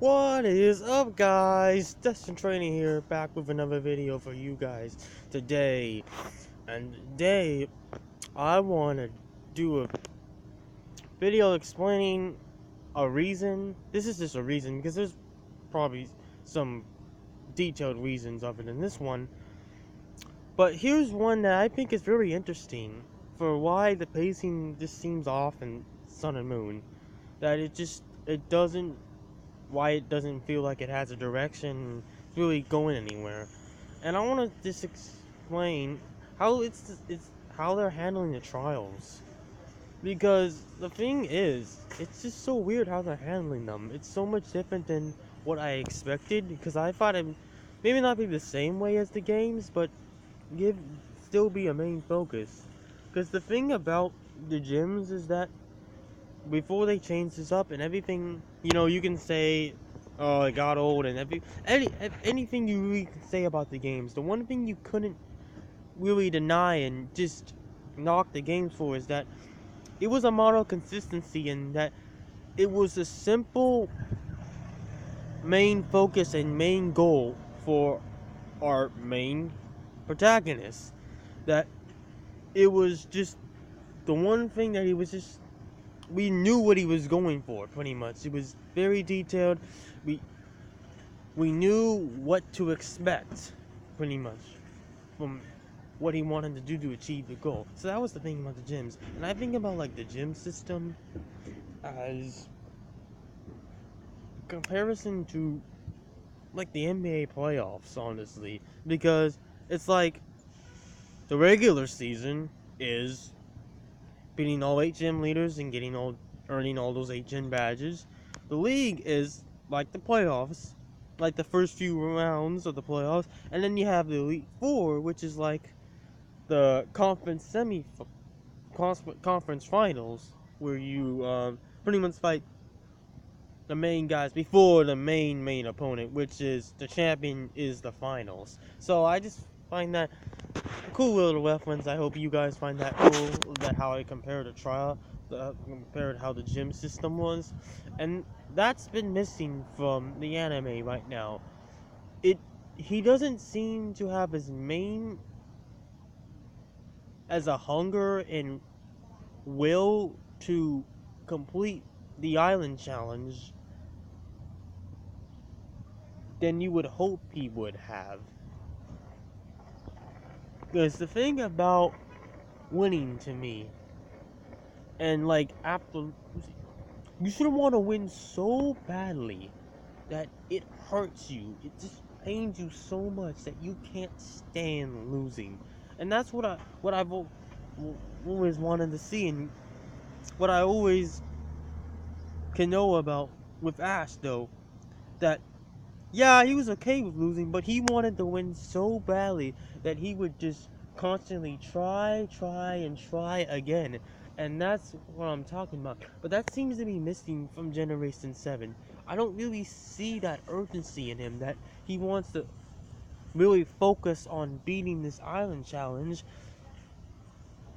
What is up, guys? Destin Training here, back with another video for you guys today. And today, I want to do a video explaining a reason. This is just a reason, because there's probably some detailed reasons of it in this one. But here's one that I think is very interesting for why the pacing just seems off in Sun and Moon. That why it doesn't feel like it has a direction, it's really going anywhere. And I want to just explain how it's how they're handling the trials, because the thing is, it's just so weird how they're handling them. It's so much different than what I expected, because I thought it maybe not be the same way as the games, but still be a main focus. Because the thing about the gyms is that before they changed this up and everything, you can say, oh, it got old, and anything you really can say about the games. The one thing you couldn't really deny and just knock the games for is that it was a model consistency, and that it was a simple main focus and main goal for our main protagonist. That it was just the one thing that we knew what he was going for, pretty much. It was very detailed. We knew what to expect, pretty much, from what he wanted to do to achieve the goal. So that was the thing about the gyms. And I think about, like, the gym system as comparison to, like, the NBA playoffs, honestly. Because it's like the regular season is beating all 8 gym leaders and earning all those 8 gym badges. The league is like the playoffs, like the first few rounds of the playoffs, and then you have the Elite Four, which is like the conference finals, where you pretty much fight the main guys before the main opponent, which is the champion, is the finals. So I just find that a cool little reference. I hope you guys find that cool, that how I compared the trial, compared how the gym system was. And that's been missing from the anime right now. He doesn't seem to have as a hunger and will to complete the island challenge than you would hope he would have. Because the thing about winning, to me, and like, you shouldn't want to win so badly that it hurts you. It just pains you so much that you can't stand losing. And that's what I've always wanted to see, and what I always can know about with Ash, though, that yeah, he was okay with losing, but he wanted to win so badly that he would just constantly try again. And that's what I'm talking about. But that seems to be missing from Generation 7. I don't really see that urgency in him, that he wants to really focus on beating this island challenge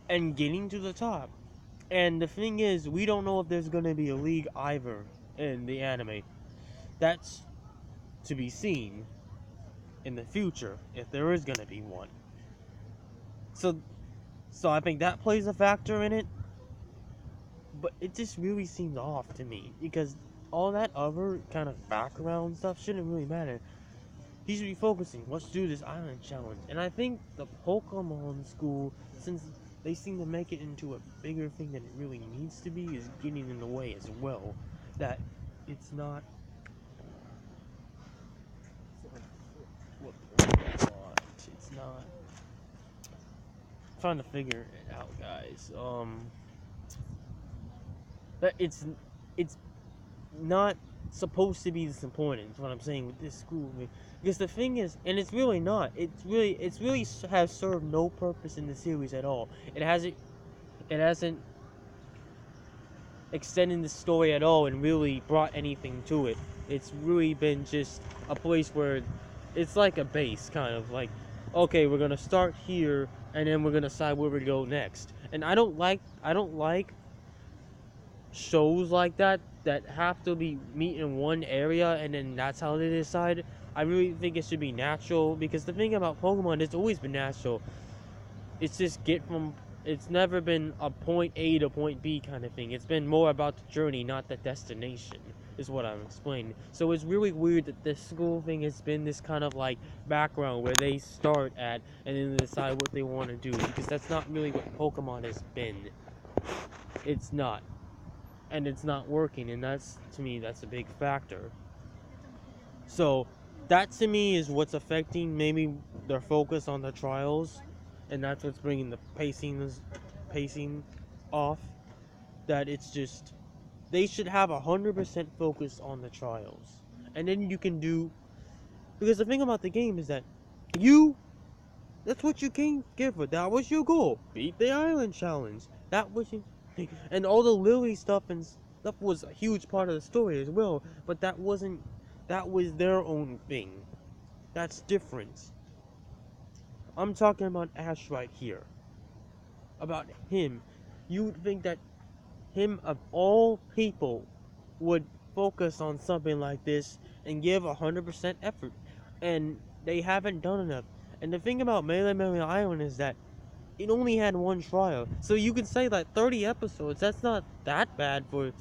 and getting to the top. And the thing is, we don't know if there's going to be a league either in the anime. That's to be seen in the future, if there is going to be one. So I think that plays a factor in it. But it just really seems off to me, because all that other kind of background stuff shouldn't really matter. He should be focusing, let's do this island challenge. And I think the Pokemon school, since they seem to make it into a bigger thing than it really needs to be, is getting in the way as well. That it's not... It's not... I'm trying to figure it out, guys. That it's not supposed to be this important, is what I'm saying with this school. Because the thing is, and it's really not. It's really has served no purpose in the series at all. It hasn't extended the story at all and really brought anything to it. It's really been just a place where it's like a base, kind of like, okay, we're gonna start here and then we're gonna decide where we go next. And I don't like shows like that that have to be meet in one area, and then that's how they decide. I really think it should be natural, because the thing about Pokemon, it's always been natural. It's just it's never been a point A to point B kind of thing. It's been more about the journey, not the destination, is what I'm explaining. So it's really weird that this school thing has been this kind of like background where they start at and then they decide what they want to do, because that's not really what Pokemon has been. It's not. And it's not working, and that's, to me, that's a big factor. So that to me is what's affecting maybe their focus on the trials, and that's what's bringing the pacing off. That it's just, they should have 100% focus on the trials, and then you can do, because the thing about the game is that that's what you came for. That was your goal. Beat the island challenge. That was your, and all the Lily stuff and stuff was a huge part of the story as well. But that wasn't. That was their own thing. That's different. I'm talking about Ash right here. About him. You would think that him of all people would focus on something like this and give 100% effort, and they haven't done enough. And the thing about Melee Island is that it only had one trial, so you could say like 30 episodes. That's not that bad for a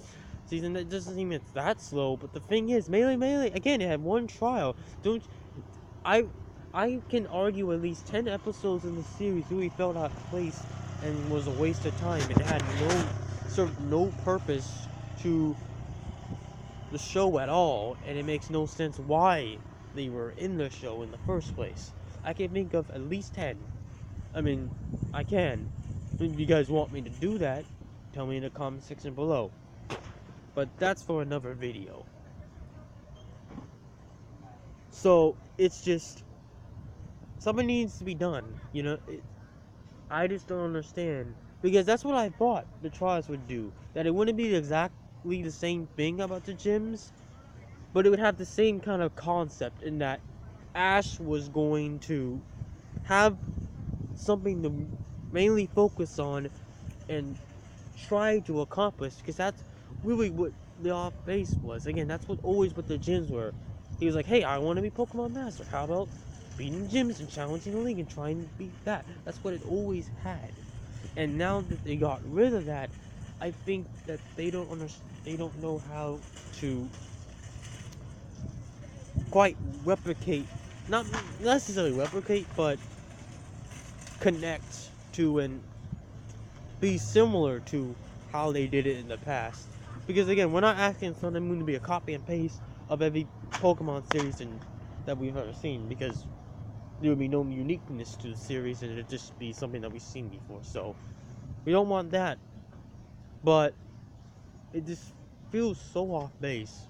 season. That doesn't seem it's that slow. But the thing is, Melee again, it had one trial. Don't I? I can argue at least 10 episodes in the series really felt out of place and was a waste of time. It had served no purpose to the show at all, and it makes no sense why they were in the show in the first place. I can think of at least 10. I mean, I can. If you guys want me to do that, tell me in the comment section below. But that's for another video. So, it's just, something needs to be done, you know. I just don't understand, because that's what I thought the trials would do. That it wouldn't be exactly the same thing about the gyms, but it would have the same kind of concept, in that Ash was going to have something to mainly focus on and try to accomplish, because that's really what the off base was. Again, that's what the gyms were. He was like, hey, I want to be Pokemon Master. How about beating gyms and challenging the league and trying to beat that? That's what it always had. And now that they got rid of that, I think that they don't know how to quite replicate, not necessarily replicate, but connect to and be similar to how they did it in the past. Because again, we're not asking Sun and Moon to be a copy and paste of every Pokemon series that we've ever seen, because there would be no uniqueness to the series, and it'd just be something that we've seen before. So we don't want that. But it just feels so off base.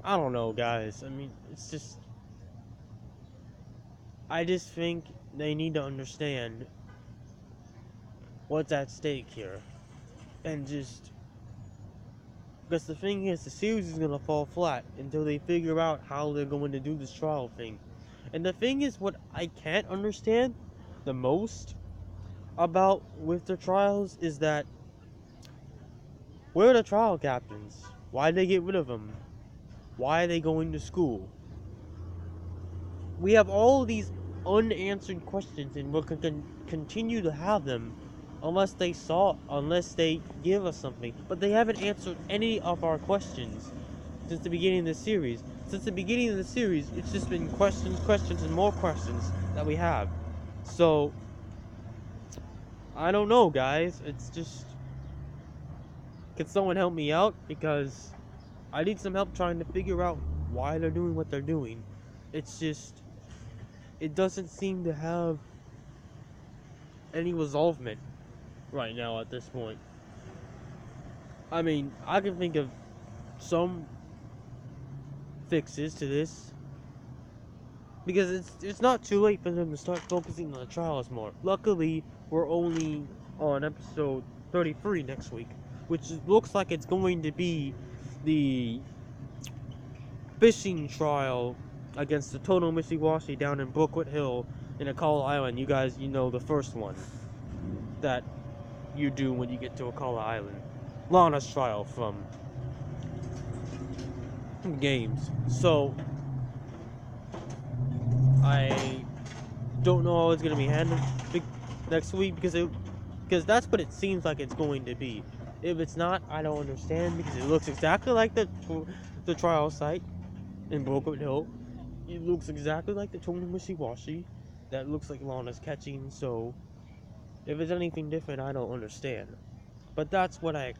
I don't know, guys. I mean, it's just, I just think they need to understand what's at stake here. And just, because the thing is, the series is going to fall flat until they figure out how they're going to do this trial thing. And the thing is, what I can't understand the most about with the trials is that, where are the trial captains? Why did they get rid of them? Why are they going to school? We have all these unanswered questions, and we're going to continue to have them unless they give us something. But they haven't answered any of our questions since the beginning of the series. Since the beginning of the series, it's just been questions, and more questions that we have. So, I don't know, guys. It's just, can someone help me out? Because I need some help trying to figure out why they're doing what they're doing. It's just, it doesn't seem to have any resolvement right now at this point. I mean, I can think of some fixes to this, because it's not too late for them to start focusing on the trials more. Luckily, we're only on episode 33 next week, which looks like it's going to be the fishing trial against the Total Mishiwashi down in Brookwood Hill in Akala Island. You guys, you know the first one that you do when you get to Akala Island. Lana's trial from games. So I don't know how it's gonna be handled next week because that's what it seems like it's going to be. If it's not, I don't understand because it looks exactly like the trial site in Broken Hill. It looks exactly like the Tony Wishy-Washy that looks like Lana's catching. So if it's anything different, I don't understand. But that's what I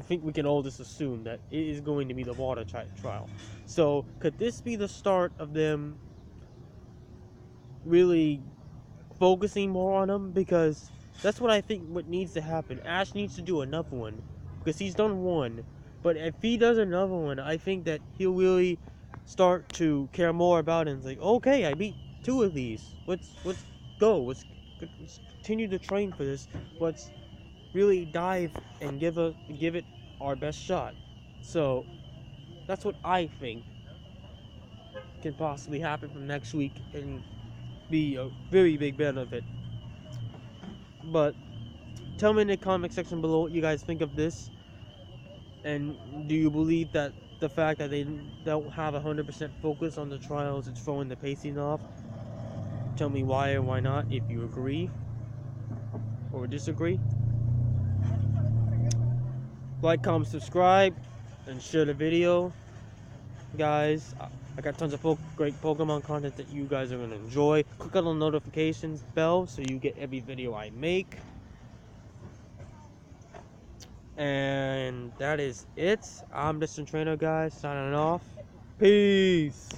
think we can all just assume that it is going to be the water trial. So could this be the start of them really focusing more on him? Because that's what I think what needs to happen. Ash needs to do another one because he's done one, but if he does another one, I think that he'll really start to care more about it. And it's like, okay, I beat 2 of these. Let's go. Let's continue to train for this. Let's really dive and give it our best shot. So that's what I think can possibly happen from next week and be a very big benefit. But tell me in the comment section below what you guys think of this, and do you believe that the fact that they don't have 100% focus on the trials is throwing the pacing off? Tell me why or why not, if you agree or disagree. Like, comment, subscribe, and share the video. Guys, I got tons of great Pokemon content that you guys are going to enjoy. Click on the notifications bell so you get every video I make. And that is it. I'm Distant Trainer, guys, signing off. Peace.